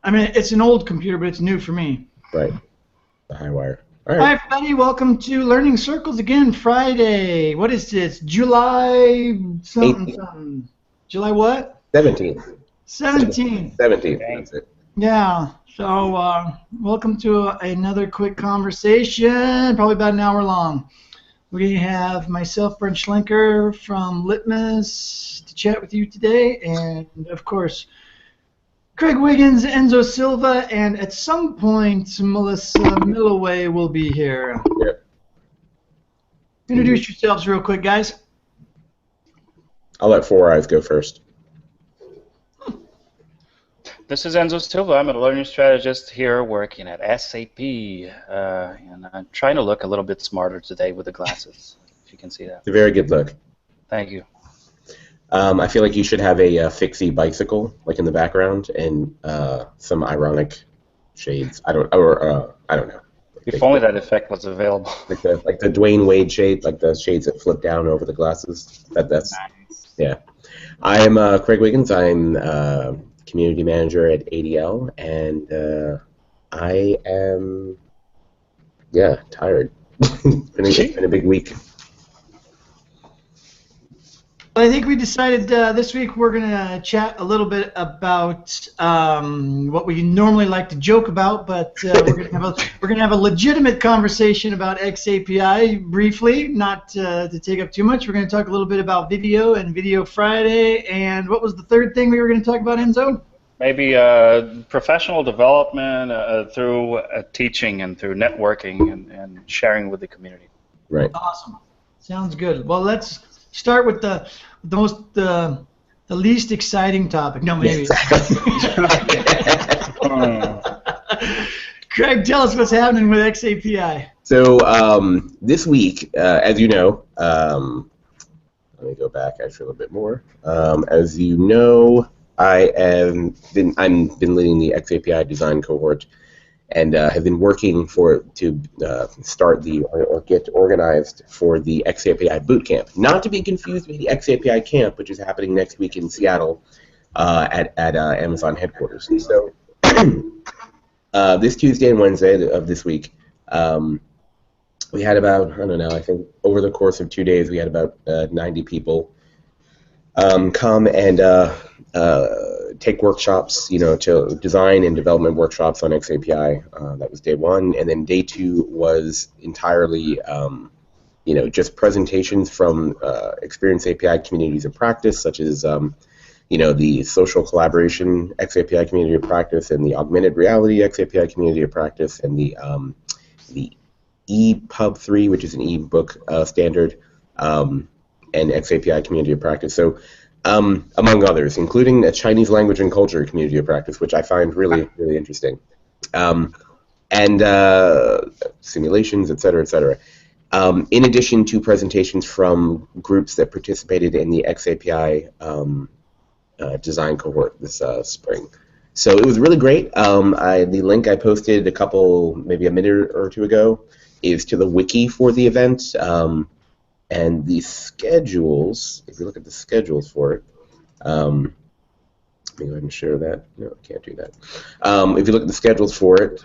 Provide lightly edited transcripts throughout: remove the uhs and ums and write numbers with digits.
I mean, it's an old computer, but it's new for me. Right. The high wire. All Hi, right. everybody. Welcome to Learning Circles again, Friday. What is this? July something. July what? 17th. 17th. 17th. That's it. Yeah. So welcome to another quick conversation, probably about an hour long. We have myself, Brent Schlenker from Litmus, to chat with you today, and of course, Craig Wiggins, Enzo Silva, and at some point, Melissa Milloway will be here. Yep. Introduce yourselves real quick, guys. I'll let Four Eyes go first. This is Enzo Silva. I'm a learning strategist here working at SAP, and I'm trying to look a little bit smarter today with the glasses, if you can see that. It's a very good look. Thank you. I feel like you should have a fixie bicycle, like in the background, and some ironic shades. I don't know. If only that effect was available. Like the Dwayne Wade shade, like the shades that flip down over the glasses. That's Nice. Yeah. I am Craig Wiggins. I'm community manager at ADL, and I am tired. It's been a big week. I think we decided this week we're going to chat a little bit about what we normally like to joke about, but we're going to have a legitimate conversation about XAPI briefly, not to take up too much. We're going to talk a little bit about video and Video Friday, and what was the third thing we were going to talk about, Enzo? Maybe professional development through teaching and through networking and sharing with the community. Right. Awesome. Sounds good. Well, let's start with the least exciting topic. No, maybe. Craig, tell us what's happening with XAPI. So this week, as you know, let me go back actually a little bit more. As you know, I'm been leading the XAPI design cohort, and have been working to start or get organized for the XAPI boot camp. Not to be confused with the XAPI camp, which is happening next week in Seattle at Amazon headquarters. So this Tuesday and Wednesday of this week, we had about, I don't know, I think over the course of 2 days we had about 90 people come and take workshops, to design and development workshops on XAPI. That was day one, and then day two was entirely, just presentations from experienced API communities of practice, such as, the social collaboration XAPI community of practice, and the augmented reality XAPI community of practice, and the EPUB 3, which is an ebook standard, and XAPI community of practice. So, among others, including a Chinese language and culture community of practice, which I find really, really interesting, and simulations, et cetera, et cetera. In addition to presentations from groups that participated in the XAPI design cohort this spring. So it was really great. The link I posted maybe a minute or two ago, is to the wiki for the event. And the schedules, if you look at the schedules for it, let me go ahead and share that. No, I can't do that. If you look at the schedules for it,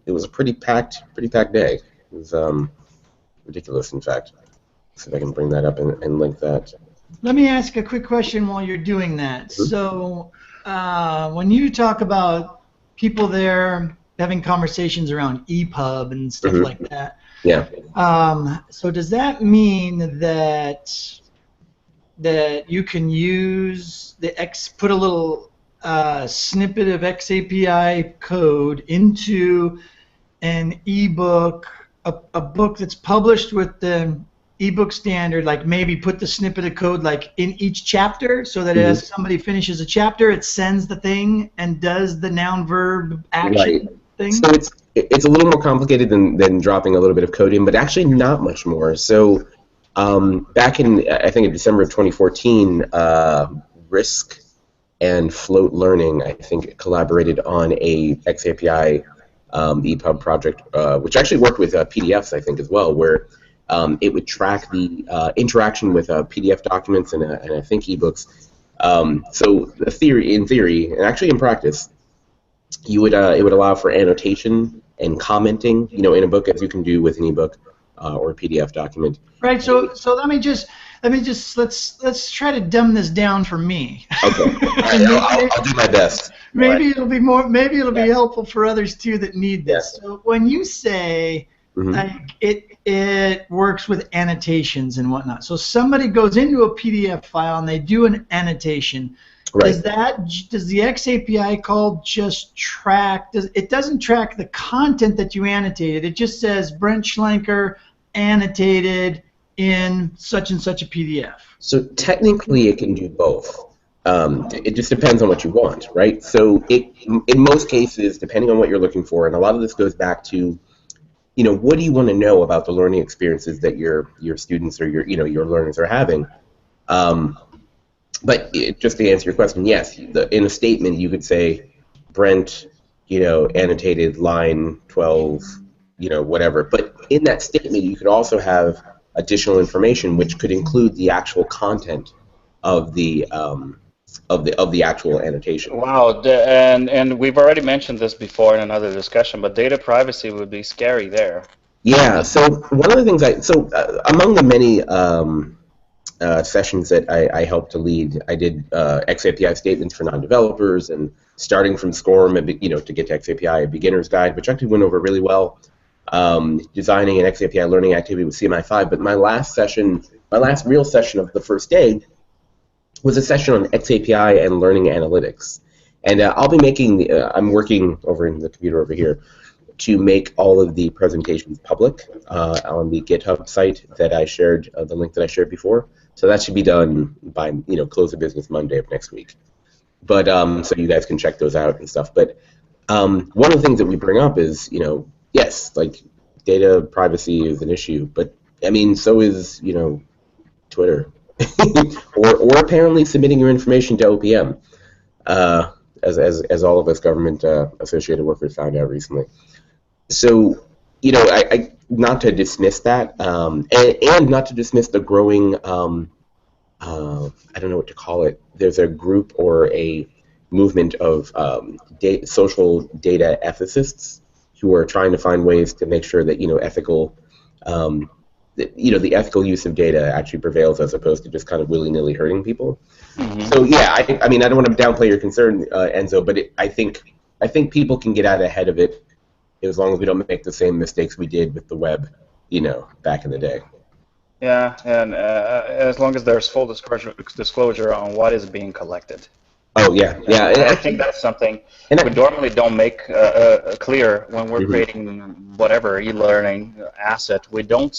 it was a pretty packed day. It was ridiculous, in fact. See if I can bring that up and link that. Let me ask a quick question while you're doing that. Mm-hmm. So when you talk about people there having conversations around EPUB and stuff like that, yeah. So does that mean that you can use put a little snippet of XAPI code into an ebook, a book that's published with the ebook standard, like maybe put the snippet of code like in each chapter, so that as somebody finishes a chapter, it sends the thing and does the noun verb action thing? So it's a little more complicated than dropping a little bit of code in, but actually not much more. So back in, I think in December of 2014, RISC and Float Learning, I think, collaborated on a XAPI EPUB project, which actually worked with PDFs, I think, as well, where it would track the interaction with PDF documents and I think ebooks. So in theory, and actually in practice, it would allow for annotation and commenting, in a book, as you can do with an ebook or a PDF document. Right. So let's try to dumb this down for me. Okay. All right, I'll do my best. Maybe it'll be more. Maybe it'll be helpful for others too that need this. Yeah. So when you say it works with annotations and whatnot. So somebody goes into a PDF file and they do an annotation. Right. Does the XAPI call just track? It doesn't track the content that you annotated. It just says Brent Schlenker annotated in such and such a PDF. So technically, it can do both. It just depends on what you want, right? So in most cases, depending on what you're looking for, and a lot of this goes back to, what do you want to know about the learning experiences that your students or your learners are having? But just to answer your question, yes, in a statement you could say, Brent, annotated line 12, whatever. But in that statement, you could also have additional information, which could include the actual content of the actual annotation. Wow, and we've already mentioned this before in another discussion, but data privacy would be scary there. Yeah. So one of the things among the many sessions that I helped to lead, I did XAPI statements for non-developers, and starting from SCORM, to get to XAPI, a beginner's guide, which actually went over really well. Designing an XAPI learning activity with CMI5, but my last real session of the first day was a session on XAPI and learning analytics. And I'll be making, I'm working over in the computer over here to make all of the presentations public on the GitHub site that I shared, the link that I shared before. So that should be done by, close of business Monday of next week. But so you guys can check those out and stuff. But one of the things that we bring up is, yes, like data privacy is an issue, but I mean, so is, Twitter, or apparently submitting your information to OPM, as all of us government associated workers found out recently. So, I not to dismiss that, and not to dismiss the growing, I don't know what to call it. There's a group or a movement of social data ethicists who are trying to find ways to make sure that ethical, the ethical use of data actually prevails as opposed to just kind of willy-nilly hurting people. Mm-hmm. So yeah, I mean I don't want to downplay your concern, Enzo, but I think people can get out ahead of it as long as we don't make the same mistakes we did with the web, back in the day. Yeah, and as long as there's full disclosure on what is being collected. Oh yeah, yeah. I think that's something we normally don't make clear when we're creating whatever e-learning asset. We don't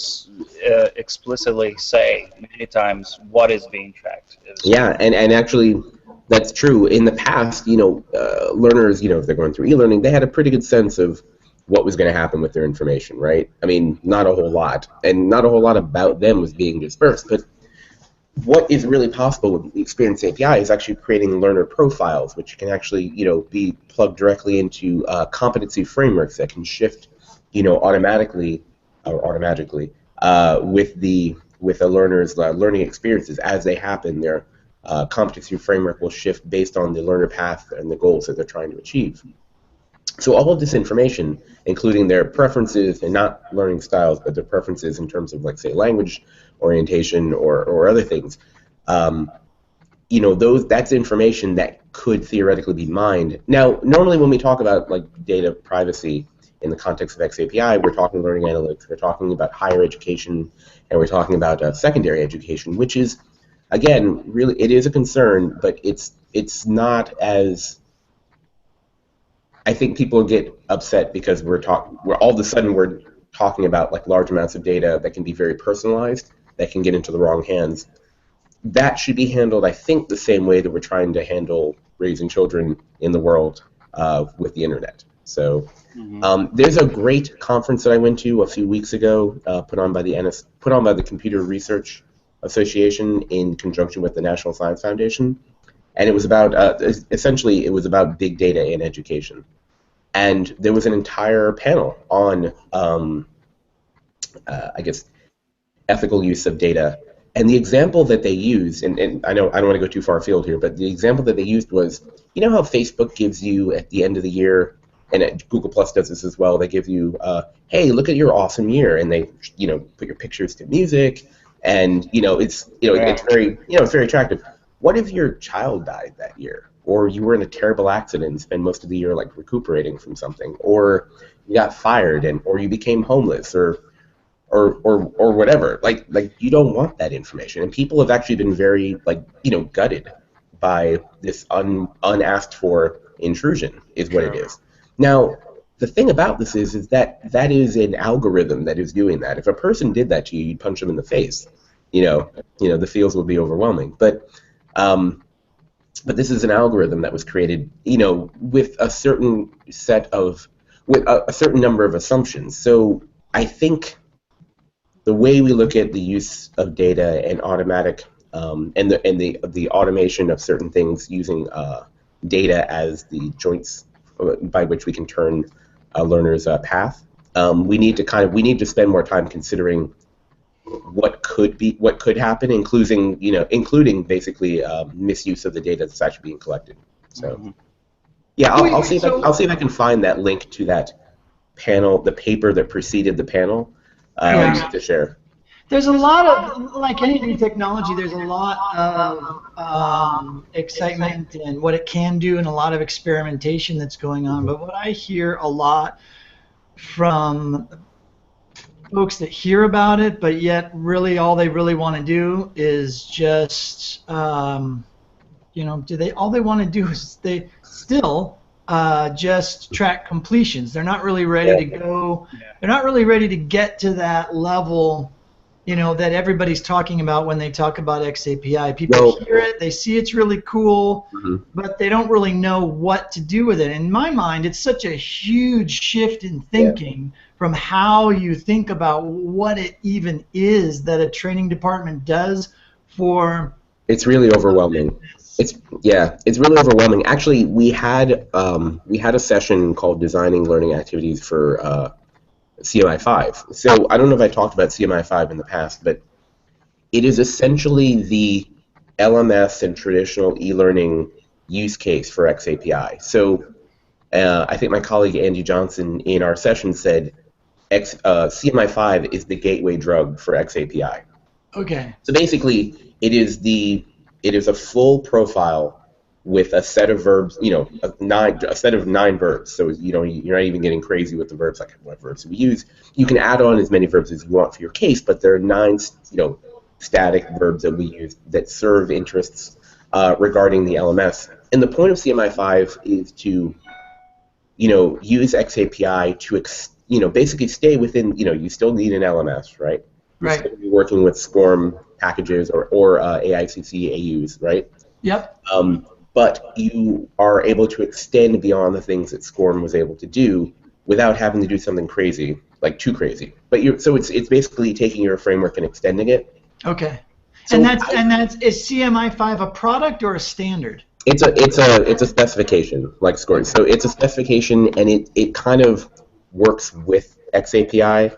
explicitly say many times what is being tracked. Yeah, and actually that's true. In the past, learners, if they're going through e-learning, they had a pretty good sense of what was going to happen with their information, right? I mean, not a whole lot, and not a whole lot about them was being dispersed, but what is really possible with the Experience API is actually creating learner profiles, which can actually, be plugged directly into competency frameworks that can shift, automatically with a learner's learning experiences as they happen. Their competency framework will shift based on the learner path and the goals that they're trying to achieve. So all of this information, including their preferences, and not learning styles, but their preferences in terms of, like, say, language orientation or other things, that's information that could theoretically be mined. Now, normally when we talk about, like, data privacy in the context of XAPI, we're talking learning analytics, we're talking about higher education, and we're talking about secondary education, which is, again, really, it is a concern, but it's not as... I think people get upset because we're all of a sudden we're talking about, like, large amounts of data that can be very personalized, that can get into the wrong hands. That should be handled, I think, the same way that we're trying to handle raising children in the world with the internet. So there's a great conference that I went to a few weeks ago, put on by the Computer Research Association in conjunction with the National Science Foundation. And it was about, essentially, it was about big data in education. And there was an entire panel on, I guess, ethical use of data And the example that they used, and I know I don't want to go too far afield here, but the example that they used was, you know how Facebook gives you at the end of the year, and Google Plus does this as well. They give you, hey, look at your awesome year, and they, put your pictures to music, and it's very, it's very attractive. What if your child died that year, or you were in a terrible accident and spend most of the year like recuperating from something, or you got fired, or you became homeless, or whatever. Like you don't want that information, and people have actually been very gutted by this unasked for intrusion is what it is. Now, the thing about this is that that is an algorithm that is doing that. If a person did that to you, you'd punch them in the face. The feels would be overwhelming. But this is an algorithm that was created, with a certain with a certain number of assumptions. So I think the way we look at the use of data and automatic and the automation of certain things using data as the joints by which we can turn a learner's path, we need to spend more time considering what could happen, including basically misuse of the data that's actually being collected. So yeah, I'll see if I can find that link to that panel, the paper that preceded the panel. To share. There's a lot of, like any new technology, there's a lot of excitement and what it can do and a lot of experimentation that's going on. But what I hear a lot from folks that hear about it, but yet really all they really want to do is just, all they want to do is they still just track completions. They're not really ready to go. They're not really ready to get to that level, that everybody's talking about when they talk about XAPI. People hear it, they see it's really cool, but they don't really know what to do with it. In my mind, it's such a huge shift in thinking from how you think about what it even is that a training department does for. It's really overwhelming. It's really overwhelming. Actually, we had a session called Designing Learning Activities for CMI5. So I don't know if I talked about CMI5 in the past, but it is essentially the LMS and traditional e-learning use case for XAPI. So I think my colleague Andy Johnson in our session said CMI5 is the gateway drug for XAPI. Okay. So basically, it is a full profile with a set of verbs, a set of 9 verbs. So you're not even getting crazy with the verbs, like what verbs do we use. You can add on as many verbs as you want for your case, but there are 9, static verbs that we use that serve interests regarding the LMS. And the point of CMI5 is to, use XAPI to, basically stay within, you still need an LMS, right? Right. You're still working with SCORM packages or AICC AUs, right? Yep. But you are able to extend beyond the things that SCORM was able to do without having to do something crazy, like too crazy. But so it's basically taking your framework and extending it. Okay. So is CMI5 a product or a standard? It's a specification like SCORM. So it's a specification, and it kind of works with XAPI.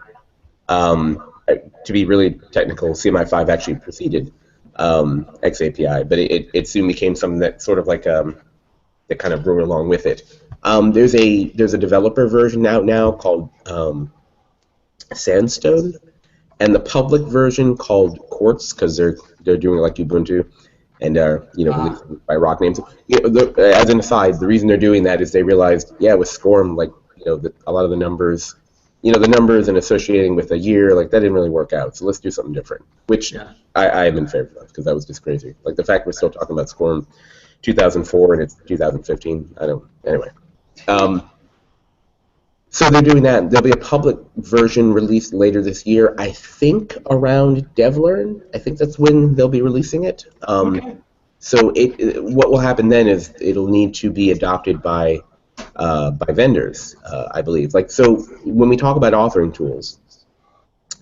To be really technical, CMI5 actually preceded XAPI, but it soon became something that sort of like that kind of grew along with it. There's a developer version out now called Sandstone, and the public version called Quartz, because they're doing it like Ubuntu, and released by rock names. As an aside, the reason they're doing that is they realized, with SCORM, a lot of the numbers. The numbers and associating with a year, that didn't really work out. So let's do something different, which I am in favor of, because that was just crazy. Like the fact we're still talking about SCORM 2004 and it's 2015. Anyway. So they're doing that. There'll be a public version released later this year, I think around DevLearn. I think that's when they'll be releasing it. Okay. So what will happen then is it'll need to be adopted by vendors, I believe. So when we talk about authoring tools,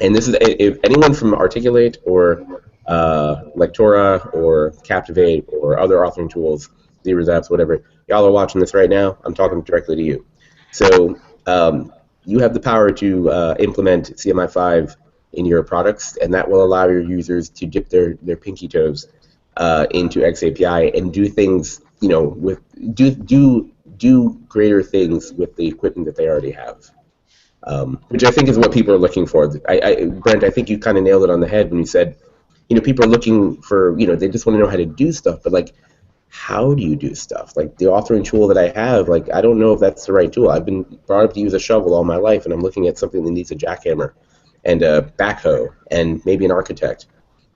and this is if anyone from Articulate or Lectora or Captivate or other authoring tools, Zebras apps, whatever, y'all are watching this right now, I'm talking directly to you. So you have the power to implement CMI5 in your products, and that will allow your users to dip their pinky toes into XAPI and do things, with do greater things with the equipment that they already have. Which I think is what people are looking for. Brent, I think you kind of nailed it on the head when you said, people are looking for, they just want to know how to do stuff, but like, how do you do stuff? Like the authoring tool that I have, like I don't know if that's the right tool. I've been brought up to use a shovel all my life, and I'm looking at something that needs a jackhammer and a backhoe and maybe an architect.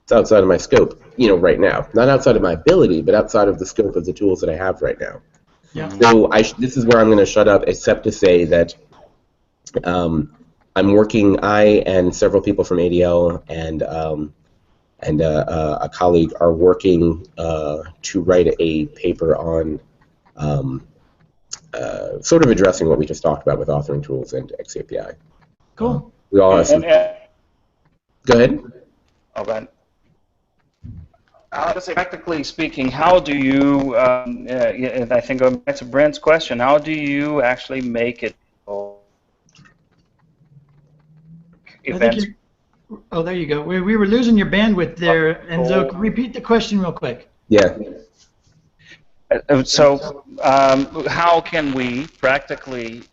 It's outside of my scope, right now. Not outside of my ability, but outside of the scope of the tools that I have right now. Yeah. So this is where I'm going to shut up, except to say that I'm working. I and several people from ADL and a colleague are working to write a paper on sort of addressing what we just talked about with authoring tools and XAPI. Cool. We all have some. Go ahead. Oh, but I'll say, practically speaking, how do you? And I think going back to Brent's question, how do you actually make it? Events. Oh, there you go. We were losing your bandwidth there, Enzo. Repeat the question real quick. Yeah. So how can we practically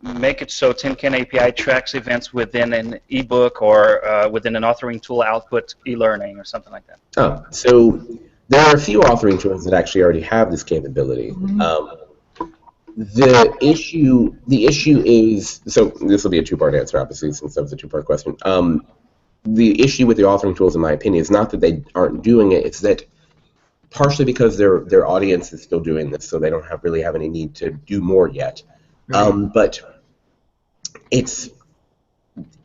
make it so Tin Can API tracks events within an ebook or within an authoring tool output e-learning or something like that? Oh, so there are a few authoring tools that actually already have this capability. Mm-hmm. The issue is, so this will be a two-part answer, obviously, since that was a two-part question. The issue with the authoring tools, in my opinion, is not that they aren't doing it, it's that partially because their audience is still doing this, so they don't really have any need to do more yet. Right. But it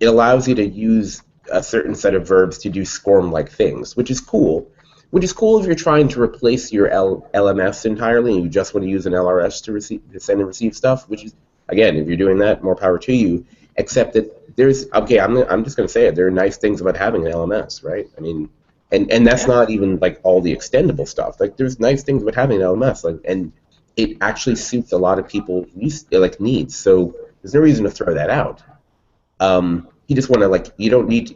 allows you to use a certain set of verbs to do SCORM-like things, which is cool. Which is cool if you're trying to replace your LMS entirely and you just want to use an LRS to send and receive stuff, which is, again, if you're doing that, more power to you, except that there's, okay, I'm just going to say it, there are nice things about having an LMS, right? I mean, and that's not even like all the extendable stuff. Like there's nice things about having an LMS, like, and it actually suits a lot of people's needs, so there's no reason to throw that out. You just want to, you don't need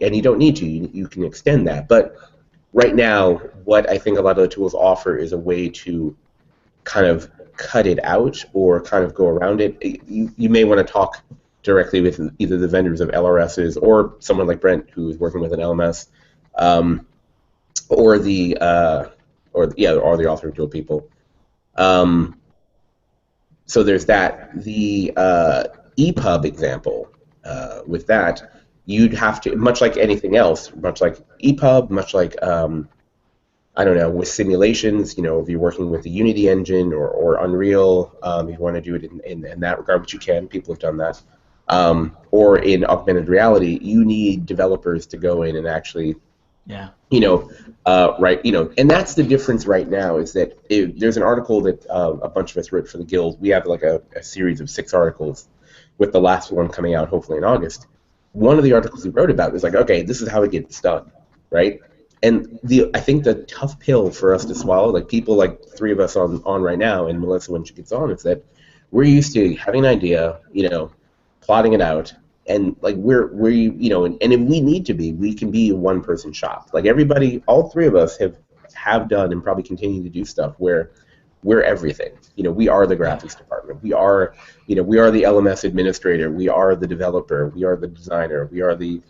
to, you can extend that, but right now, what I think a lot of the tools offer is a way to kind of cut it out or kind of go around it. You may want to talk directly with either the vendors of LRSs or someone like Brent who is working with an LMS, or the authoring tool people. So there's that. The EPUB example, with that, you'd have to, much like anything else, much like EPUB, much like, I don't know, with simulations, if you're working with the Unity engine or Unreal, if you want to do it in that regard, which you can, people have done that, or in augmented reality, you need developers to go in and actually, write, and that's the difference right now is that there's an article that a bunch of us wrote for the Guild. We have like a series of 6 articles, with the last one coming out hopefully in August. One of the articles we wrote about was like, okay, this is how it gets done, right? And I think the tough pill for us to swallow, like people like 3 of us on right now, and Melissa when she gets on, is that we're used to having an idea, plotting it out, and like we're and if we need to be, we can be a one-person shop. Like everybody, all 3 of us have done and probably continue to do stuff where we're everything. We are the graphics department. We are, we are the LMS administrator. We are the developer. We are the designer. We are the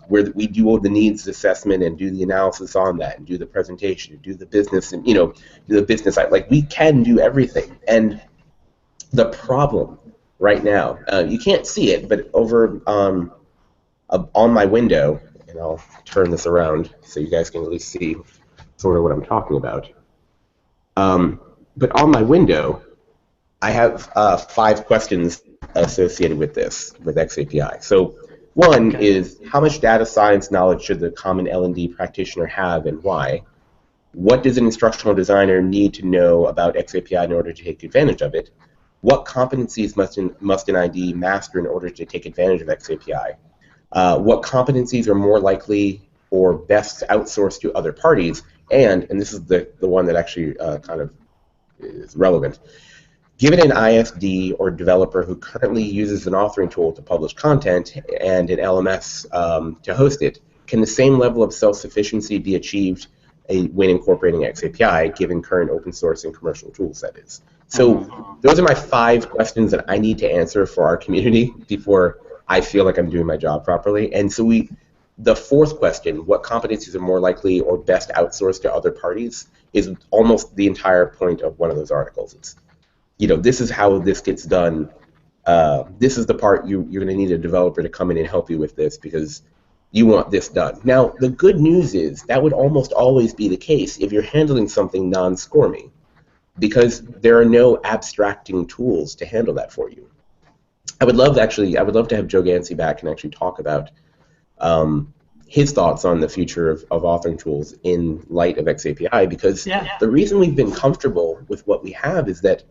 we do all the needs assessment and do the analysis on that and do the presentation and do the business and do the business side. Like we can do everything. And the problem right now, you can't see it, but over on my window, and I'll turn this around so you guys can at least see sort of what I'm talking about. But on my window, I have 5 questions associated with this, with XAPI. So one is, how much data science knowledge should the common L&D practitioner have and why? What does an instructional designer need to know about XAPI in order to take advantage of it? What competencies must an ID master in order to take advantage of XAPI? What competencies are more likely or best outsourced to other parties? And this is the one that actually kind of is relevant. Given an ISD or developer who currently uses an authoring tool to publish content and an LMS to host it, can the same level of self-sufficiency be achieved when incorporating XAPI, given current open source and commercial tools, that is? So those are my 5 questions that I need to answer for our community before I feel like I'm doing my job properly. And so the 4th question, what competencies are more likely or best outsourced to other parties, is almost the entire point of one of those articles. It's, this is how this gets done. This is the part you're going to need a developer to come in and help you with this because you want this done. Now, the good news is that would almost always be the case if you're handling something non-SCORMy, because there are no abstracting tools to handle that for you. I would love to have Joe Gansey back and actually talk about his thoughts on the future of authoring tools in light of XAPI, because the reason we've been comfortable with what we have is that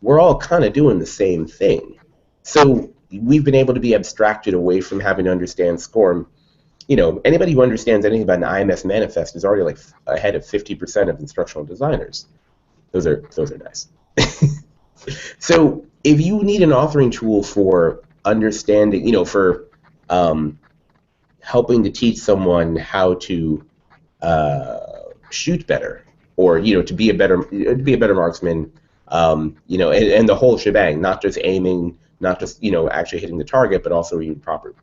we're all kind of doing the same thing. So we've been able to be abstracted away from having to understand SCORM. Anybody who understands anything about an IMS manifest is already like ahead of 50% of instructional designers. Those are nice. So if you need an authoring tool for understanding, for helping to teach someone how to shoot better, or to be a better marksman, and the whole shebang, not just aiming, not just actually hitting the target, but also your proper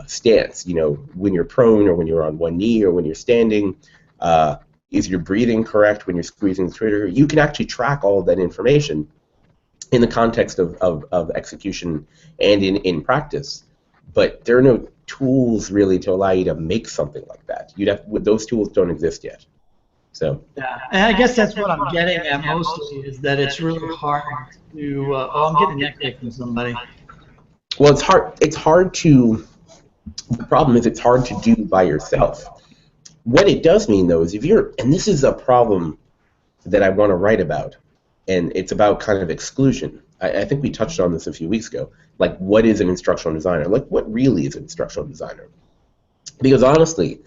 stance. When you're prone, or when you're on one knee, or when you're standing, is your breathing correct when you're squeezing the trigger? You can actually track all of that information in the context of execution and in practice, but there are no tools really to allow you to make something like that. Those tools don't exist yet. So and I guess that's what I'm getting at mostly, is that it's really hard to. I'm getting an echo from somebody. Well, it's hard to. The problem is it's hard to do by yourself. What it does mean, though, is and this is a problem that I want to write about, and it's about kind of exclusion. I think we touched on this a few weeks ago. Like, what is an instructional designer? Like, what really is an instructional designer? Because honestly,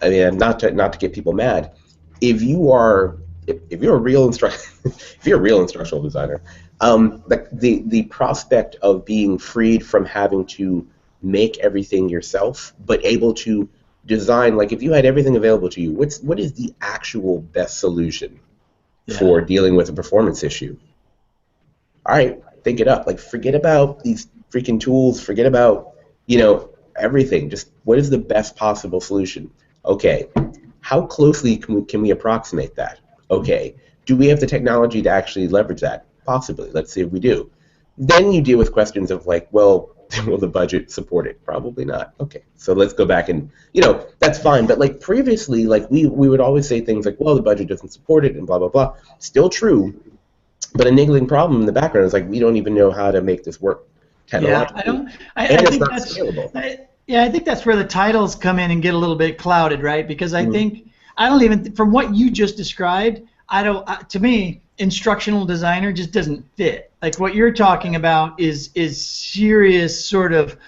I mean, not to get people mad, if you're a real instructional designer, the prospect of being freed from having to make everything yourself, but able to design, like if you had everything available to you, what is the actual best solution for dealing with a performance issue? All right, think it up. Like, forget about these freaking tools. Forget about everything. Just what is the best possible solution? Okay, how closely can we approximate that? Okay, do we have the technology to actually leverage that? Possibly. Let's see if we do. Then you deal with questions of like, well, will the budget support it? Probably not. Okay, so let's go back and, that's fine. But like previously, like we would always say things like, well, the budget doesn't support it and blah, blah, blah. Still true, but a niggling problem in the background is like, we don't even know how to make this work technologically. I think that's scalable. I think that's where the titles come in and get a little bit clouded, right? Because I think, from what you just described, to me, instructional designer just doesn't fit. Like what you're talking about is serious sort of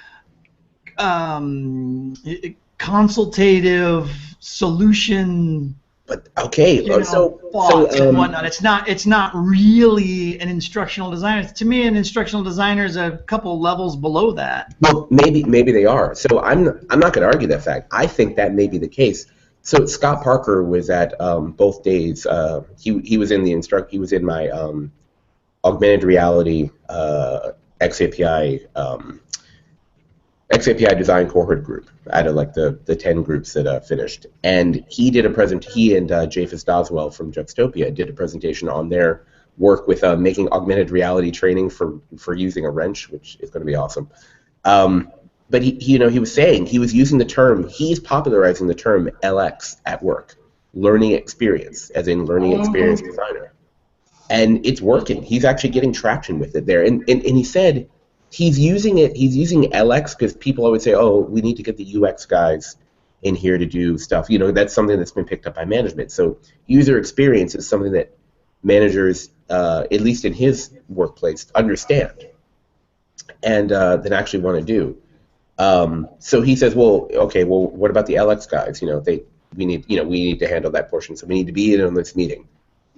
consultative solution. But okay, thoughts and whatnot. It's not really an instructional designer. To me, an instructional designer is a couple levels below that. Well, maybe they are. So I'm not going to argue that fact. I think that may be the case. So Scott Parker was at both days. He was in my augmented reality XAPI design cohort group out of like the 10 groups that finished, and he and Japhus Doswell from Juxtopia did a presentation on their work with making augmented reality training for using a wrench, which is going to be awesome. But he was saying he's popularizing the term LX at work, learning experience, as in learning experience designer, and it's working. He's actually getting traction with it there, and he said he's using LX because people always say, oh, we need to get the UX guys in here to do stuff. That's something that's been picked up by management. So user experience is something that managers, at least in his workplace, understand and then actually want to do. So he says, well, okay, well, what about the LX guys? We need to handle that portion. So we need to be in on this meeting.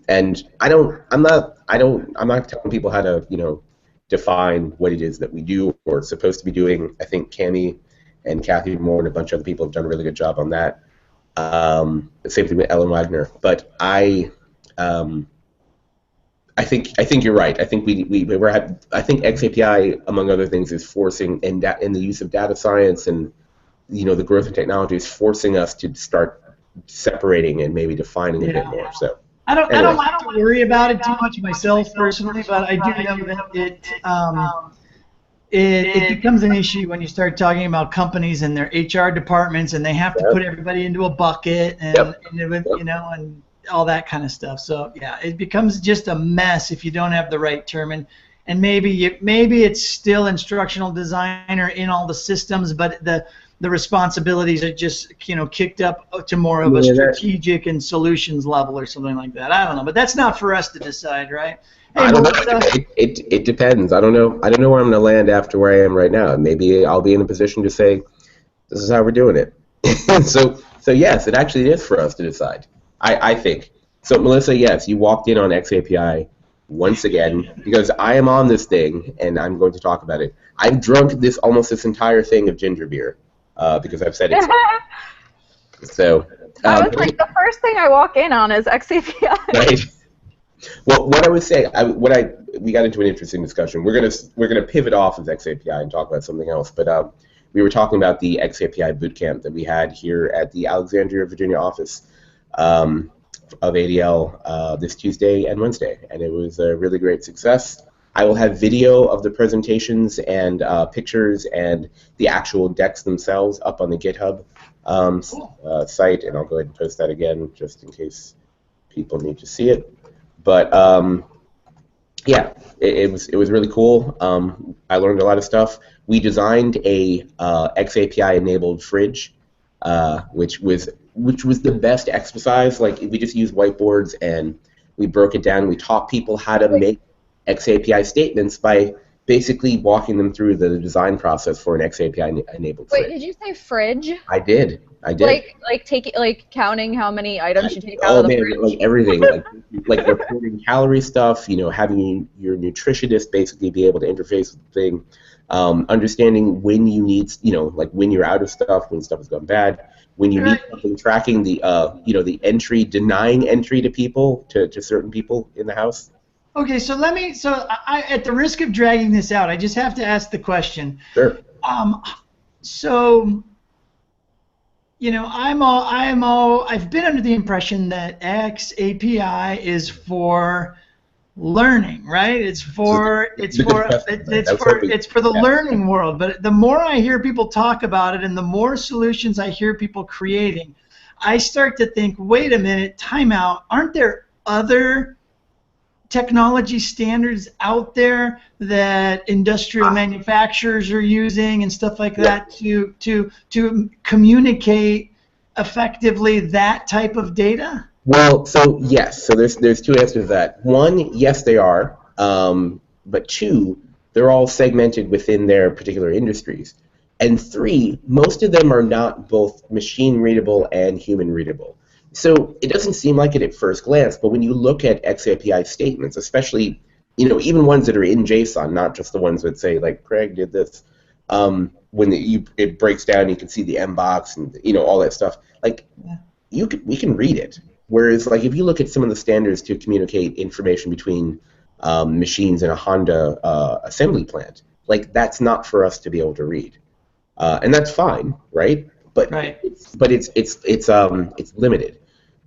And I'm not telling people how to, define what it is that we do or supposed to be doing. I think Cami and Kathy Moore and a bunch of other people have done a really good job on that. Same thing with Ellen Wagner. But I think you're right. I think I think XAPI, among other things, is forcing in the use of data science and the growth of technology is forcing us to start separating and maybe defining a bit more. So I don't like to worry about it too much myself personally, but I do know that it becomes an issue when you start talking about companies and their HR departments, and they have to put everybody into a bucket and and all that kind of stuff. So yeah, it becomes just a mess if you don't have the right term. And maybe it's still instructional designer in all the systems, but the responsibilities are just kicked up to more of a strategic and solutions level or something like that. I don't know, but that's not for us to decide, right? Hey, I don't know. It depends. I don't know where I'm going to land after where I am right now. Maybe I'll be in a position to say, this is how we're doing it. so yes, it actually is for us to decide. I think. So Melissa, yes, you walked in on XAPI once again because I am on this thing and I'm going to talk about it. I've drunk almost this entire thing of ginger beer because I've said it. So I was like, the first thing I walk in on is XAPI. Right. Well, what I would say, we got into an interesting discussion. We're gonna pivot off of XAPI and talk about something else. But we were talking about the XAPI bootcamp that we had here at the Alexandria, Virginia office of ADL this Tuesday and Wednesday, and it was a really great success. I will have video of the presentations and pictures and the actual decks themselves up on the GitHub site, and I'll go ahead and post that again just in case people need to see it. But yeah, it was really cool. I learned a lot of stuff. We designed a XAPI enabled fridge, which was the best exercise. Like we just used whiteboards and we broke it down. We taught people how to make XAPI statements by basically walking them through the design process for an XAPI enabled fridge. Wait, did you say fridge? I did. Like counting how many items you take out of the fridge? Like everything, like reporting calorie stuff. Having your nutritionist basically be able to interface with the thing, understanding when you need, like when you're out of stuff, when stuff has gone bad, when you need something, tracking the the entry, denying entry to people, to certain people in the house. Okay, so I, at the risk of dragging this out, I just have to ask the question. Sure. So, I've been under the impression that XAPI is for learning, right? It's for the learning world. But the more I hear people talk about it, and the more solutions I hear people creating, I start to think, wait a minute, time out. Aren't there other technology standards out there that industrial manufacturers are using and stuff like that to communicate effectively that type of data? Well, so yes, so there's two answers to that. One, yes, they are, but two, they're all segmented within their particular industries. And three, most of them are not both machine readable and human readable. So it doesn't seem like it at first glance, but when you look at XAPI statements, especially even ones that are in JSON, not just the ones that say like Craig did this, when it breaks down, you can see the mbox and all that stuff. Like we can read it. Whereas like if you look at some of the standards to communicate information between machines in a Honda assembly plant, like that's not for us to be able to read, and that's fine, right? But it's limited.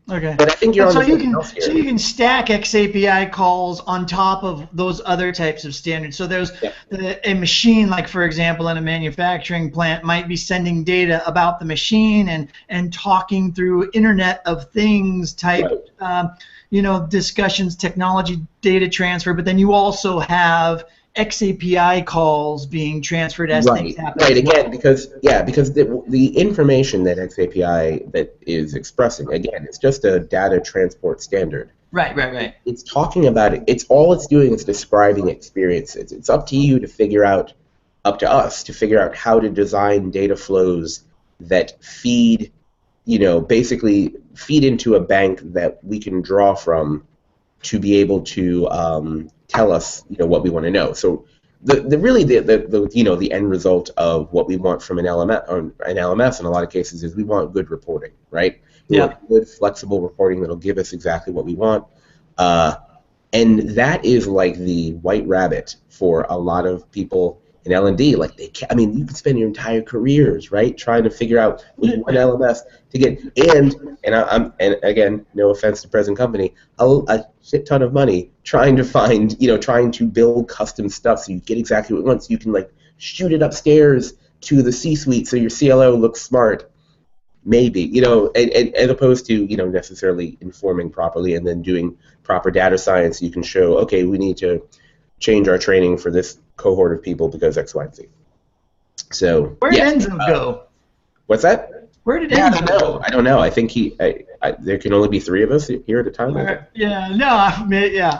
Okay. But I think you're so you can stack XAPI calls on top of those other types of standards. So there's a machine, like for example, in a manufacturing plant, might be sending data about the machine and talking through Internet of Things type, discussions, technology, data transfer. But then you also have XAPI calls being transferred as things happen. Right. Again, because the information that XAPI that is expressing, again, it's just a data transport standard. Right. It's talking about it. It's doing is describing experiences. It's up to you to figure out, up to us to figure out how to design data flows that basically feed into a bank that we can draw from to be able to tell us, what we want to know. So the end result of what we want from an LMS in a lot of cases is we want good reporting, right? We want good, flexible reporting that'll give us exactly what we want. And that is like the white rabbit for a lot of people in L&D. Like you can spend your entire careers, right, trying to figure out what LMS to get, and again, no offense to present company, a shit ton of money trying to find, trying to build custom stuff so you get exactly what you want, so you can like shoot it upstairs to the C-suite so your CLO looks smart. Maybe, as opposed to, necessarily informing properly and then doing proper data science. You can show, okay, we need to change our training for this cohort of people because X, Y, and Z. So where did Enzo go? What's that? Where did Enzo go? I don't know. I think there can only be 3 of us here at a time.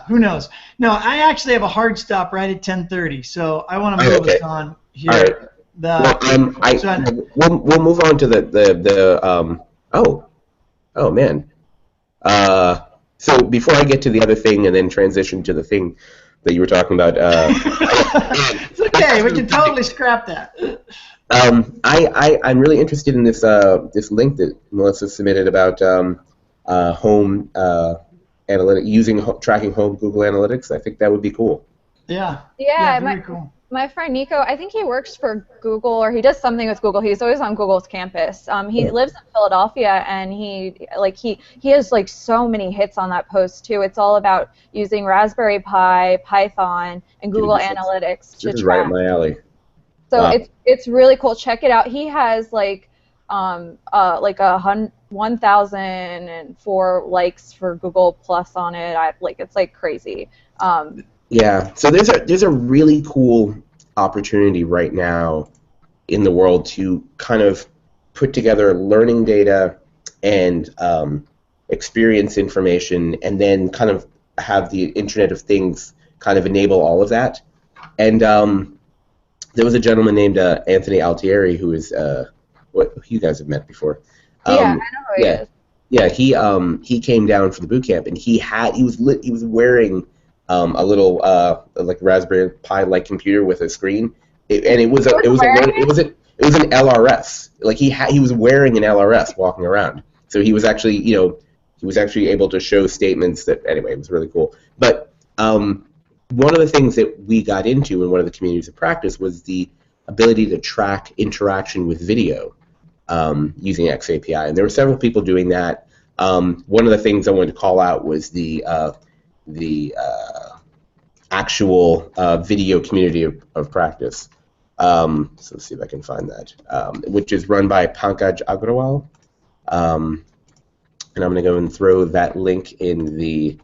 Who knows? No, I actually have a hard stop right at 10:30, so I want to move us on here. All right. We'll move on to oh man. So before I get to the other thing and then transition to the thing that you were talking about, it's okay. We can totally scrap that. I'm really interested in this link that Melissa submitted about home analytics, tracking home Google Analytics. I think that would be cool. Yeah, very cool. My friend Nico, I think he works for Google, or he does something with Google. He's always on Google's campus. He lives in Philadelphia, and he has like so many hits on that post too. It's all about using Raspberry Pi, Python, and Google Analytics to track. Right up my alley. So wow. It's really cool. Check it out. He has like 1,004 likes for Google Plus on it. It's like crazy. Yeah, so there's a really cool opportunity right now in the world to kind of put together learning data and experience information, and then kind of have the Internet of Things kind of enable all of that. And there was a gentleman named Anthony Altieri who is what you guys have met before. I know who he is. Yeah, he came down for the boot camp, and he was wearing a little like Raspberry Pi like computer with a screen, it was an LRS. Like he was wearing an LRS walking around, so he was actually able to show statements that, anyway, it was really cool. But one of the things that we got into in one of the communities of practice was the ability to track interaction with video using XAPI, and there were several people doing that. One of the things I wanted to call out was the actual video community of practice. So let's see if I can find that, which is run by Pankaj Agrawal. And I'm going to go and throw that link in the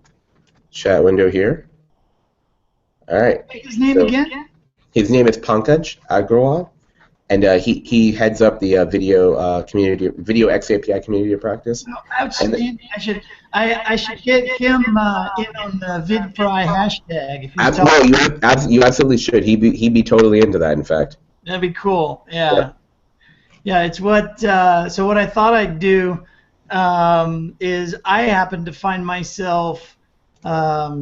chat window here. All right. His name again? His name is Pankaj Agrawal, and he heads up the video XAPI community of practice. Oh, outstanding. I should get him in on the VidFry hashtag. If you absolutely should. He'd be totally into that. In fact, that'd be cool. Yeah. It's what. So what I thought I'd do is I happen to find myself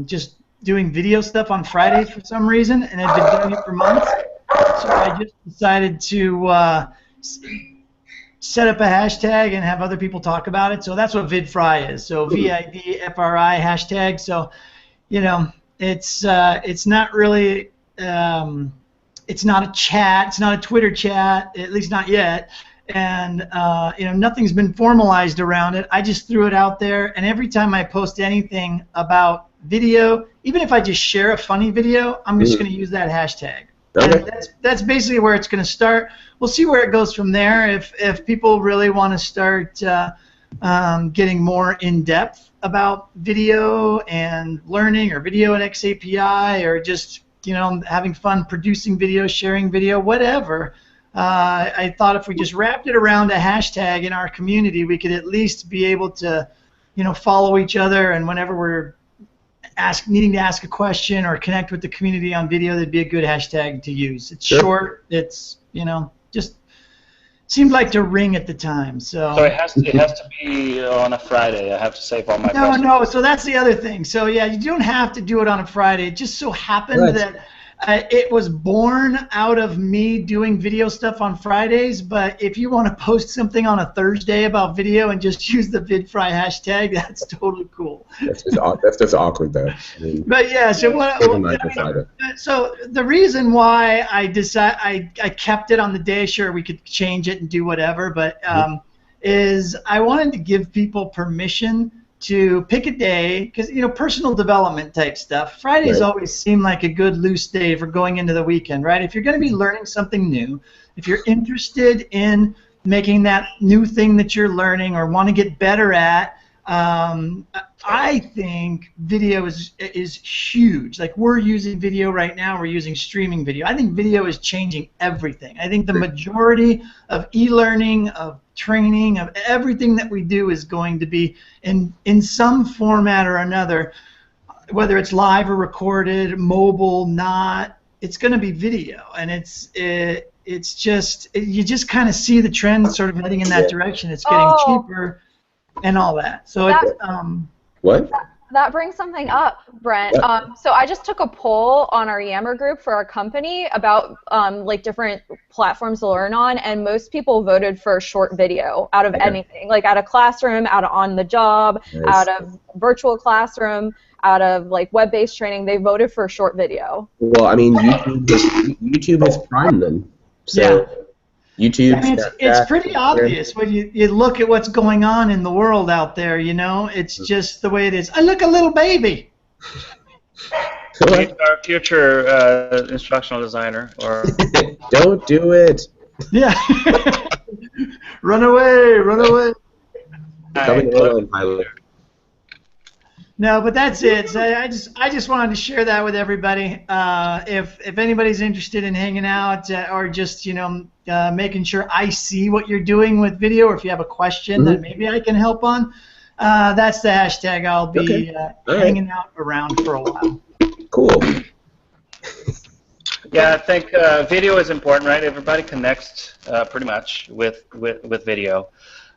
just doing video stuff on Fridays for some reason, and I've been doing it for months. So I just decided to set up a hashtag and have other people talk about it. So that's what VidFry is. So VIDFRI hashtag. So, it's not really, it's not a chat. It's not a Twitter chat, at least not yet. And nothing's been formalized around it. I just threw it out there, and every time I post anything about video, even if I just share a funny video, I'm just going to use that hashtag. Okay. And that's basically where it's going to start. We'll see where it goes from there. If people really want to start getting more in depth about video and learning, or video and XAPI, or just having fun producing video, sharing video, whatever. I thought if we just wrapped it around a hashtag in our community, we could at least be able to, follow each other, and whenever we're needing to ask a question or connect with the community on video, that'd be a good hashtag to use. It's short. It's just seemed like to ring at the time. So it has to be on a Friday. I have to save all my questions. No. So that's the other thing. So yeah, you don't have to do it on a Friday. It just so happened that it was born out of me doing video stuff on Fridays. But if you want to post something on a Thursday about video and just use the VidFry hashtag, that's totally cool. That's just awkward though. I mean, But yeah, so so the reason why I kept it on the day, sure we could change it and do whatever, but is I wanted to give people permission to pick a day, because personal development type stuff. Fridays always seem like a good loose day for going into the weekend, right? If you're going to be learning something new, if you're interested in making that new thing that you're learning or want to get better at, I think video is huge. Like, we're using video right now. We're using streaming video. I think video is changing everything. I think the majority of e-learning, of training, of everything that we do is going to be in some format or another, whether it's live or recorded, mobile, not. It's going to be video, and it's just you just kind of see the trend sort of heading in that direction. It's getting cheaper. And all that. So what? That brings something up, Brent. So I just took a poll on our Yammer group for our company about like different platforms to learn on, and most people voted for short video out of anything, like out of classroom, out of on the job, out of virtual classroom, out of like web-based training. They voted for short video. Well, I mean, YouTube is Prime then. So. Yeah. YouTube. I mean, it's pretty obvious when you look at what's going on in the world out there. It's just the way it is. I look a little baby. He's our future instructional designer. Or don't do it. Yeah. Run away. Coming alone, pilot. No, but that's it. So I just wanted to share that with everybody. If anybody's interested in hanging out or just making sure I see what you're doing with video, or if you have a question that maybe I can help on, that's the hashtag. I'll be hanging out around for a while. Cool. Yeah, I think video is important, right? Everybody connects pretty much with video,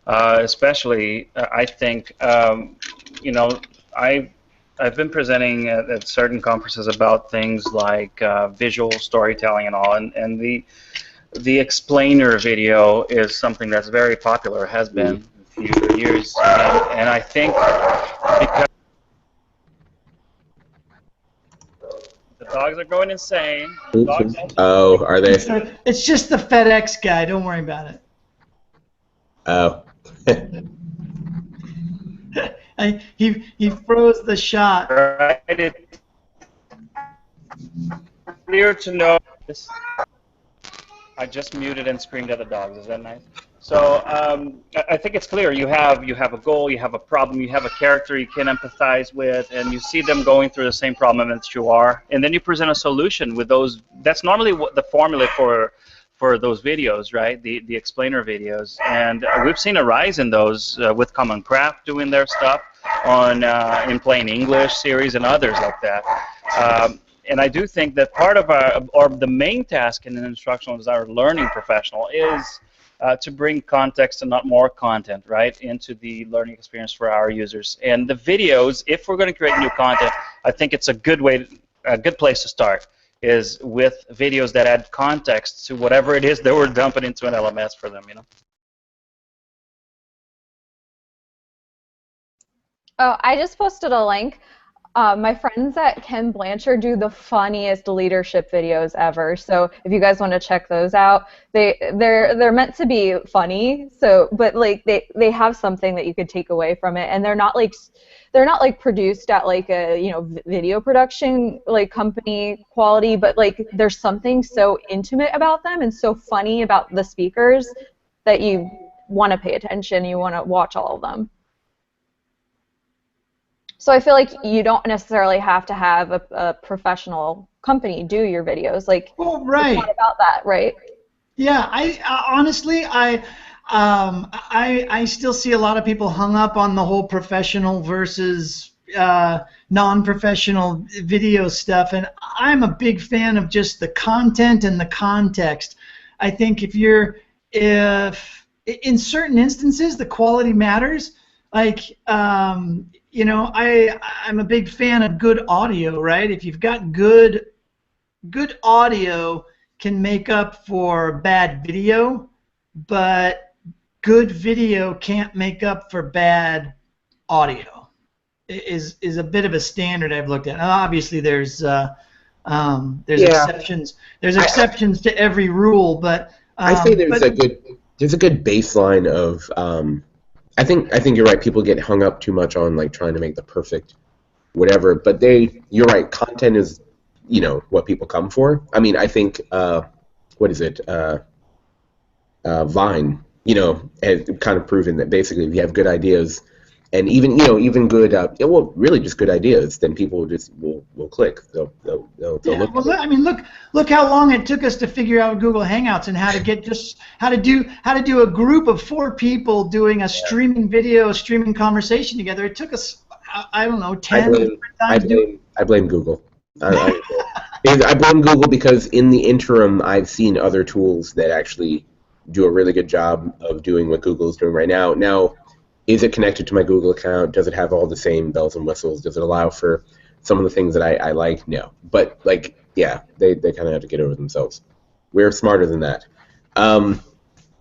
especially I think I've been presenting at certain conferences about things like visual storytelling and all, and the explainer video is something that's very popular, has been a few years, and I think because the dogs are going insane. Oh, are they? It's just the FedEx guy. Don't worry about it. Oh. He froze the shot. Right. It's clear to know this. I just muted and screamed at the dogs. Is that nice? So I think it's clear. You have a goal, you have a problem, you have a character you can empathize with, and you see them going through the same problem that you are, and then you present a solution with those. That's normally what the formula for those videos, right? The explainer videos, and we've seen a rise in those with Common Craft doing their stuff on in plain English series and others like that. And I do think that part of the main task in an instructional designer learning professional is to bring context and not more content, right, into the learning experience for our users. And the videos, if we're going to create new content, I think it's a good place to start, is with videos that add context to whatever it is that we're dumping into an LMS for them, Oh, I just posted a link. My friends at Ken Blanchard do the funniest leadership videos ever. So if you guys want to check those out, they're meant to be funny. So, but like they have something that you could take away from it, and they're not like produced at like a video production like company quality, but like there's something so intimate about them and so funny about the speakers that you want to pay attention. You want to watch all of them. So I feel like you don't necessarily have to have a professional company do your videos. Like, well, right. It's not about that, right? Yeah, honestly, I still see a lot of people hung up on the whole professional versus non-professional video stuff, and I'm a big fan of just the content and the context. I think if you're if in certain instances the quality matters. Like, you know, I'm a big fan of good audio, right? If you've got good audio can make up for bad video, but good video can't make up for bad audio. Is a bit of a standard I've looked at. Now, obviously, there's exceptions. There's exceptions to every rule, but I say there's a good baseline of. I think you're right. People get hung up too much on like trying to make the perfect whatever, but you're right. Content is, you know, what people come for. I mean, I think what is it? Vine, you know, has kind of proven that basically if you have good ideas, and even good, well, really just good ideas, then people will click. They'll look. Well, I mean, look how long it took us to figure out Google Hangouts and how to do a group of 4 people doing a streaming video, streaming conversation together. It took us, I don't know, 10 times. I blame Google. I blame Google because in the interim, I've seen other tools that actually do a really good job of doing what Google is doing right now. Now, is it connected to my Google account? Does it have all the same bells and whistles? Does it allow for some of the things that I like? No. But, like, yeah, they kind of have to get over themselves. We're smarter than that. But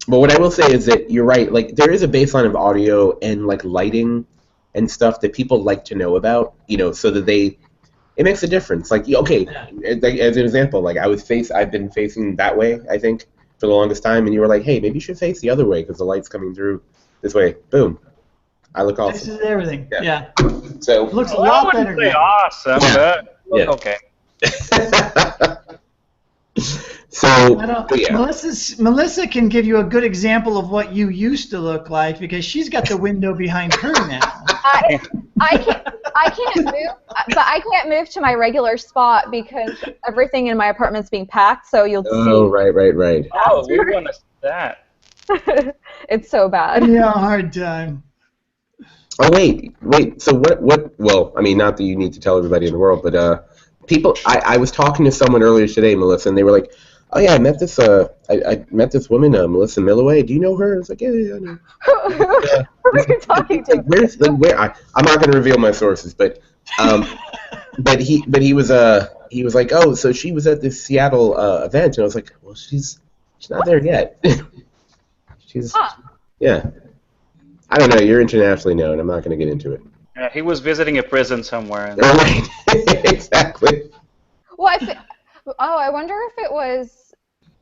what I will say is that you're right. Like, there is a baseline of audio and, like, lighting and stuff that people like to know about, you know, so that it makes a difference. Like, okay, as an example, like, I've been facing that way, I think, for the longest time, and you were like, hey, maybe you should face the other way because the light's coming through this way. Boom. I look awesome. This is everything. Yeah. So it looks a lot better now. Awesome. Yeah. Look okay. So Melissa can give you a good example of what you used to look like because she's got the window behind her now. I can't move, but I can't move to my regular spot because everything in my apartment's being packed. So you'll see. Oh, right. Oh, we want to see that. It's so bad. Yeah, hard time. Oh wait. So what? Well, I mean, not that you need to tell everybody in the world, but people. I was talking to someone earlier today, Melissa, and they were like, "Oh yeah, I met this woman, Melissa Milloway. Do you know her?" I was like, "Yeah, I know." Who are you talking to? Where? I'm not going to reveal my sources, but he was like, "Oh, so she was at this Seattle event," and I was like, "Well, she's not there yet." Yeah. I don't know. You're internationally known. I'm not going to get into it. Yeah, he was visiting a prison somewhere. Right. Exactly. Well, I wonder if it was.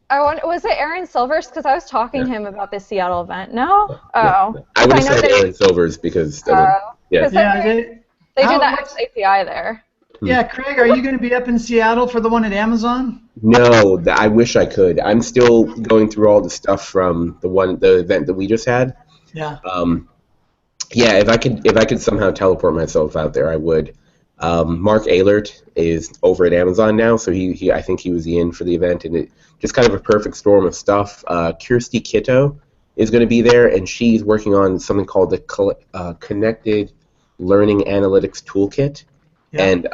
Was it Aaron Silvers? Because I was talking to him about the Seattle event. No. Oh. I would have said Aaron Silvers because. They do that API there. Yeah, Craig, are you going to be up in Seattle for the one at Amazon? No, I wish I could. I'm still going through all the stuff from the event that we just had. Yeah. Yeah, if I could somehow teleport myself out there, I would. Mark Ehlert is over at Amazon now, so he I think he was in for the event, and it just kind of a perfect storm of stuff. Kirsty Kitto is going to be there, and she's working on something called the Connected Learning Analytics Toolkit. Yeah. And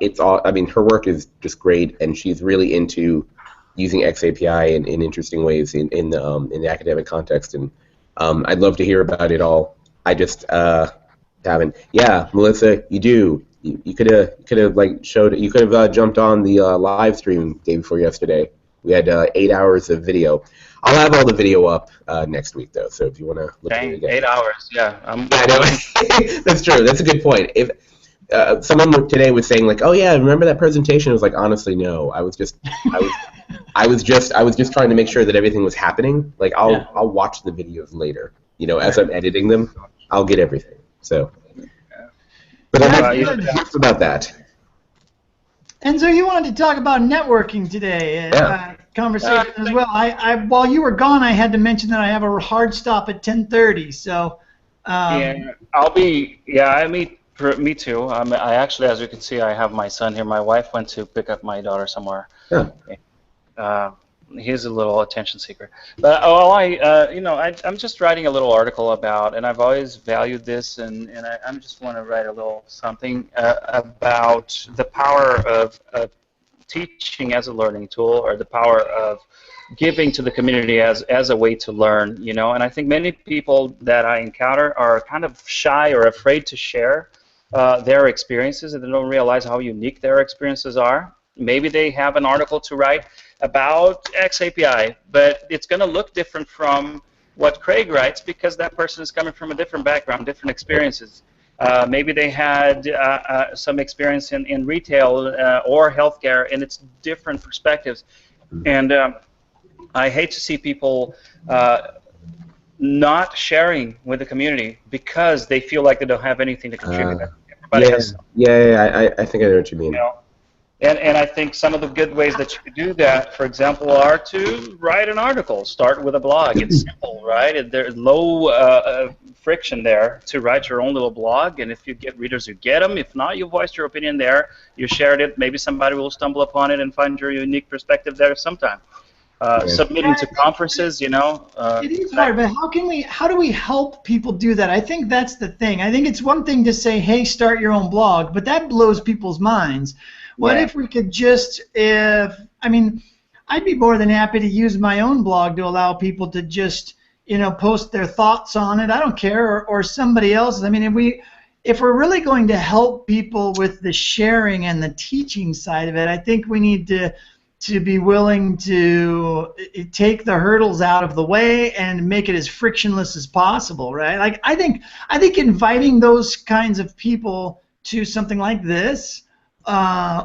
it's all. I mean, her work is just great, and she's really into using XAPI in interesting ways in the academic context. And I'd love to hear about it all. I just haven't. Yeah, Melissa, you do. You could have like showed. You could have jumped on the live stream day before yesterday. We had 8 hours of video. I'll have all the video up next week though. So if you want to look at it again. 8 hours. Yeah. I know. That's true. That's a good point. If someone today was saying like, "Oh yeah, remember that presentation?" I was like, honestly, no. I was just trying to make sure that everything was happening. Like I'll watch the videos later. You know, as I'm editing them, I'll get everything. So, but enough about that. And so you wanted to talk about networking today, conversation as well. I while you were gone, I had to mention that I have a hard stop at 10:30. So. Me too. I actually, as you can see, I have my son here. My wife went to pick up my daughter somewhere. Yeah. He's a little attention seeker. But I'm just writing a little article about, and I've always valued this, and I just want to write a little something about the power of teaching as a learning tool, or the power of giving to the community as a way to learn, you know. And I think many people that I encounter are kind of shy or afraid to share their experiences, and they don't realize how unique their experiences are. Maybe they have an article to write about X API, but it's going to look different from what Craig writes because that person is coming from a different background, different experiences. Maybe they had some experience in retail or healthcare, and it's different perspectives. And I hate to see people not sharing with the community because they feel like they don't have anything to contribute. Everybody has something. I think I know what you mean. You know? And I think some of the good ways that you could do that, for example, are to write an article. Start with a blog. It's simple, right? There's low friction there to write your own little blog, and if you get readers, you get them. If not, you voiced your opinion there. You shared it. Maybe somebody will stumble upon it and find your unique perspective there sometime. Submitting to conferences, you know. It is hard, but how do we help people do that? I think that's the thing. I think it's one thing to say, hey, start your own blog, but that blows people's minds. What if we could just, I'd be more than happy to use my own blog to allow people to just, post their thoughts on it. I don't care, or somebody else's. I mean, if we're really going to help people with the sharing and the teaching side of it, I think we need to be willing to take the hurdles out of the way and make it as frictionless as possible, right? Like I think inviting those kinds of people to something like this,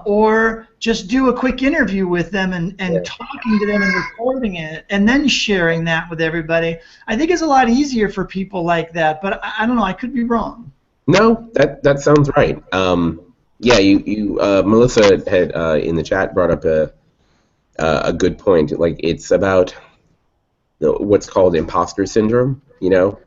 or just do a quick interview with them and talking to them and recording it and then sharing that with everybody, I think is a lot easier for people like that. But I don't know, I could be wrong. No, that sounds right. Melissa had in the chat brought up a good point. Like it's about what's called imposter syndrome. You know,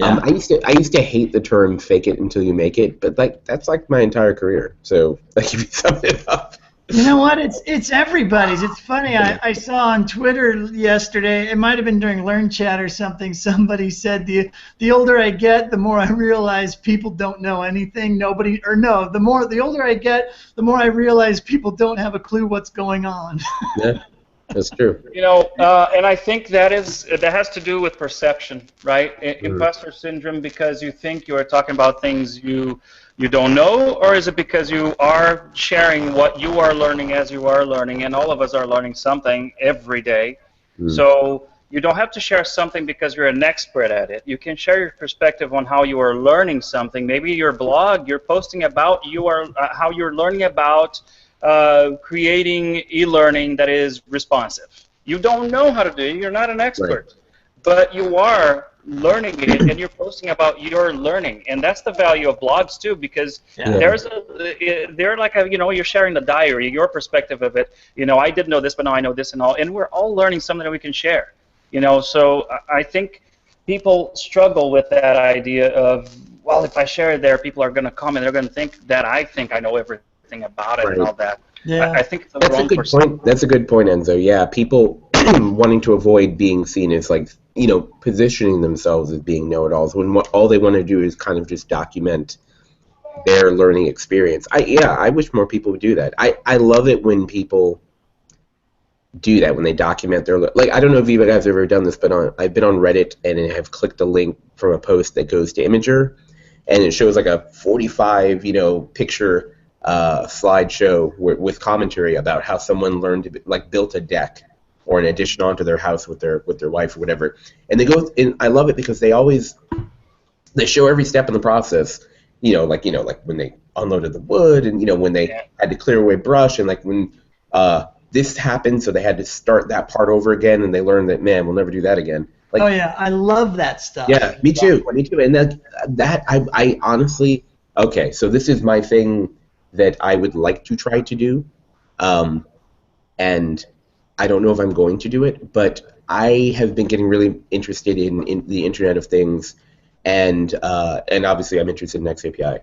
I used to hate the term "fake it until you make it," but that's like my entire career. So if you sum it up. You know what? It's everybody's. It's funny. I saw on Twitter yesterday. It might have been during Learn Chat or something. Somebody said the older I get, the more I realize people don't know anything. The older I get, the more I realize people don't have a clue what's going on. Yeah, that's true. You know, and I think that has to do with perception, right? Imposter syndrome because you think you are talking about things you don't know, or is it because you are sharing what you are learning as you are learning, and all of us are learning something every day. So you don't have to share something because you're an expert at it. You can share your perspective on how you are learning something. Maybe your blog, you're posting about how you're learning about creating e-learning that is responsive. You don't know how to do it. You're not an expert, but you are learning it, and you're posting about your learning, and that's the value of blogs too, because they're like you're sharing the diary, your perspective of it. I didn't know this, but now I know this, and we're all learning something that we can share. So I think people struggle with that idea of, well, if I share it there, people are going to comment, they're going to think that I think I know everything about it and all that. Yeah, I think that's a good point. That's a good point, Enzo. Yeah, people wanting to avoid being seen as positioning themselves as being know-it-alls when all they want to do is kind of just document their learning experience. I wish more people would do that. I love it when people do that, when they document their I don't know if you guys have ever done this, but I've been on Reddit and I have clicked a link from a post that goes to Imager, and it shows like a 45 picture slideshow with commentary about how someone learned to built a deck or an addition onto their house with their wife or whatever. And they go, and I love it because they show every step in the process. Like when they unloaded the wood, and when they had to clear away brush, and when this happened, so they had to start that part over again, and they learned that, man, we'll never do that again. Oh yeah, I love that stuff. Yeah, me too. And that I honestly, okay, so this is my thing that I would like to try to do, and I don't know if I'm going to do it, but I have been getting really interested in the Internet of Things, and obviously I'm interested in XAPI.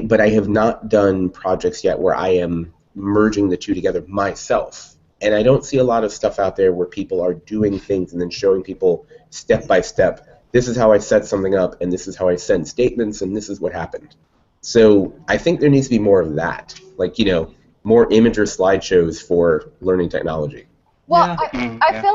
But I have not done projects yet where I am merging the two together myself, and I don't see a lot of stuff out there where people are doing things and then showing people step by step, this is how I set something up, and this is how I send statements, and this is what happened. So I think there needs to be more of that. more image or slideshows for learning technology. Well, Yeah. I feel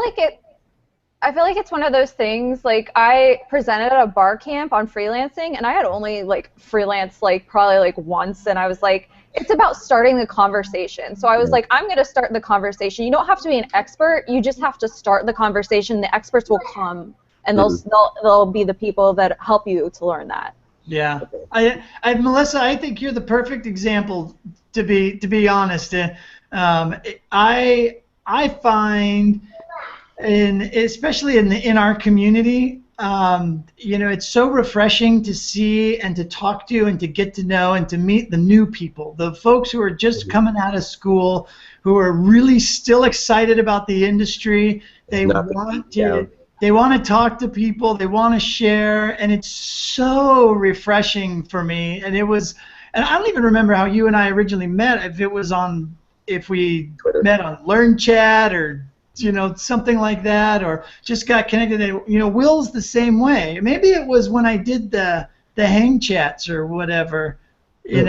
like it's one of those things. Like I presented at a bar camp on freelancing, and I had only like freelanced like probably like once, and I was like, it's about starting the conversation. So I was like, I'm gonna start the conversation. You don't have to be an expert. You just have to start the conversation. The experts will come, and they'll be the people that help you to learn that. Yeah, Melissa, I think you're the perfect example. To be honest, I find, especially in our community, it's so refreshing to see and to talk to and to get to know and to meet the new people, the folks who are just coming out of school, who are really still excited about the industry. They want to. They want to talk to people. They want to share, and it's so refreshing for me. And I don't even remember how you and I originally met. If we Twitter. Met on Learn Chat or something like that, or just got connected. Will's the same way. Maybe it was when I did the hang chats or whatever. Maybe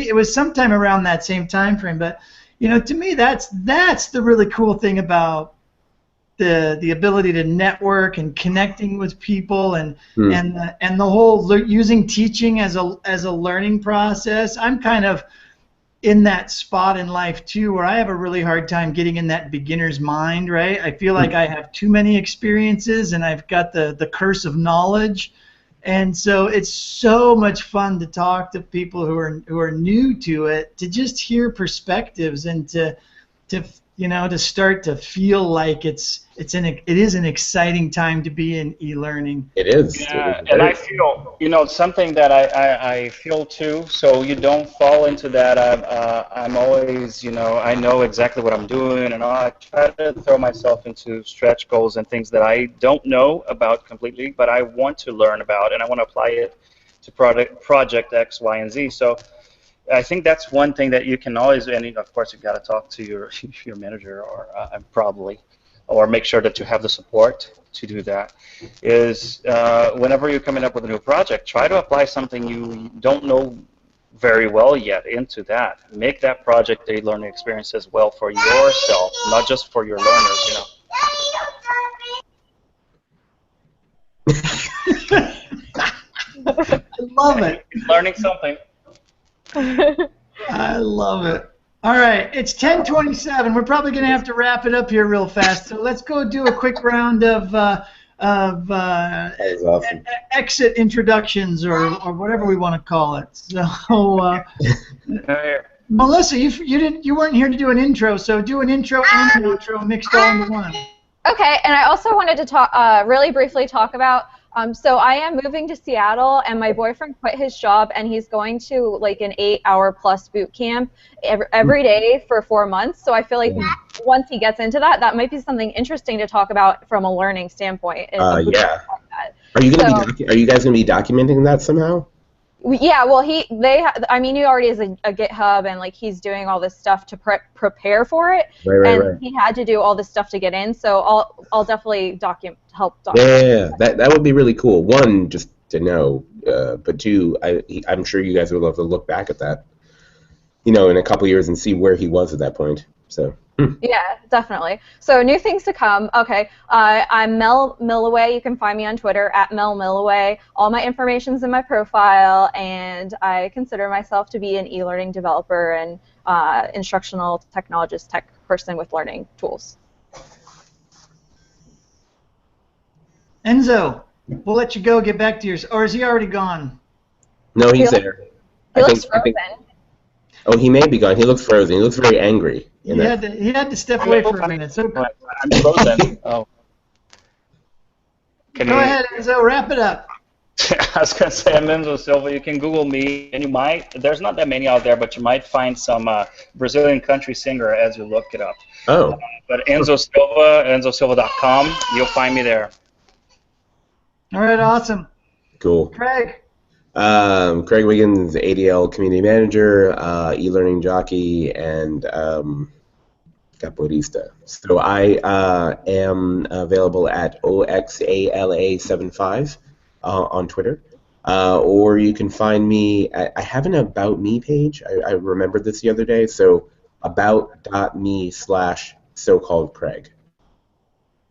it was sometime around that same time frame. But to me, that's the really cool thing about the ability to network and connecting with people and the whole using teaching as a learning process. I'm kind of in that spot in life too, where I have a really hard time getting in that beginner's mind, right? I feel like I have too many experiences and I've got the curse of knowledge. And so it's so much fun to talk to people who are new to it, to just hear perspectives and to start to feel like it is an exciting time to be in e-learning. It is. Yeah, and I feel, something that I feel too, so you don't fall into that. I'm always, I know exactly what I'm doing, and I try to throw myself into stretch goals and things that I don't know about completely, but I want to learn about, and I want to apply it to project X, Y, and Z. So I think that's one thing that you can always, and of course you got to talk to your manager, or or make sure that you have the support to do that. Is whenever you're coming up with a new project, try to apply something you don't know very well yet into that. Make that project a learning experience as well for yourself, not just for your learners. I love it. Learning something. I love it. All right, it's 10:27. We're probably going to have to wrap it up here real fast. So let's go do a quick round of awesome. Exit introductions or whatever we want to call it. So, Melissa, you weren't here to do an intro, so do an intro and an outro mixed all into one. Okay, and I also wanted to talk really briefly talk about. So I am moving to Seattle, and my boyfriend quit his job, and he's going to like an 8-hour-plus boot camp every day for 4 months. So I feel like once he gets into that, that might be something interesting to talk about from a learning standpoint. Yeah. Are you guys gonna be documenting that somehow? Yeah, well, he already has a GitHub, and like he's doing all this stuff to prepare for it, right. He had to do all this stuff to get in. So I'll definitely help document. Yeah, that would be really cool. One, just to know, but two, I'm sure you guys would love to look back at that, in a couple years and see where he was at that point. So. Yeah, definitely. So new things to come. Okay, I'm Mel Millaway. You can find me on Twitter at Mel Millaway. All my information's in my profile, and I consider myself to be an e-learning developer and instructional technologist, tech person with learning tools. Enzo, we'll let you go. Get back to yours. Or is he already gone? No, he's there. He looks frozen. Oh, he may be gone. He looks frozen. He looks very angry. He had to step away for a minute. So I'm frozen. Oh. Go ahead, Enzo. Wrap it up. I was going to say, I'm Enzo Silva. You can Google me, and there's not that many out there, but you might find some Brazilian country singer as you look it up. Oh. But Enzo Silva, EnzoSilva.com, you'll find me there. All right, awesome. Cool. Craig. Craig Wiggins, ADL Community Manager, e-learning jockey, and capoeirista. So I am available at OXALA75 on Twitter. or you can find me I have an About Me page. I remembered this the other day, so about.me/so-called Craig.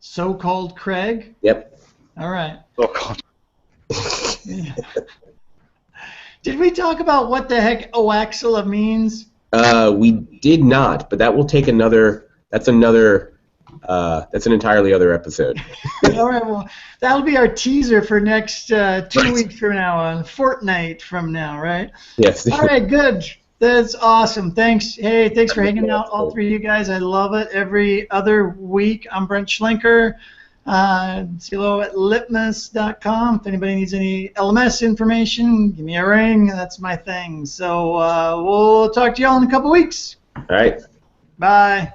So-called Craig? Yep. All right. So-called. Yeah. Did we talk about what the heck Oaxilla means? We did not, but that will take another. That's an entirely other episode. All right, well, that'll be our teaser for next 2 weeks from now, a fortnight from now, right? Yes. All right, good. That's awesome. Thanks. Hey, thanks for hanging out, all three of you guys. I love it. Every other week, I'm Brent Schlenker. Say hello at litmus.com. If anybody needs any LMS information, give me a ring. That's my thing. So we'll talk to y'all in a couple weeks. All right. Bye.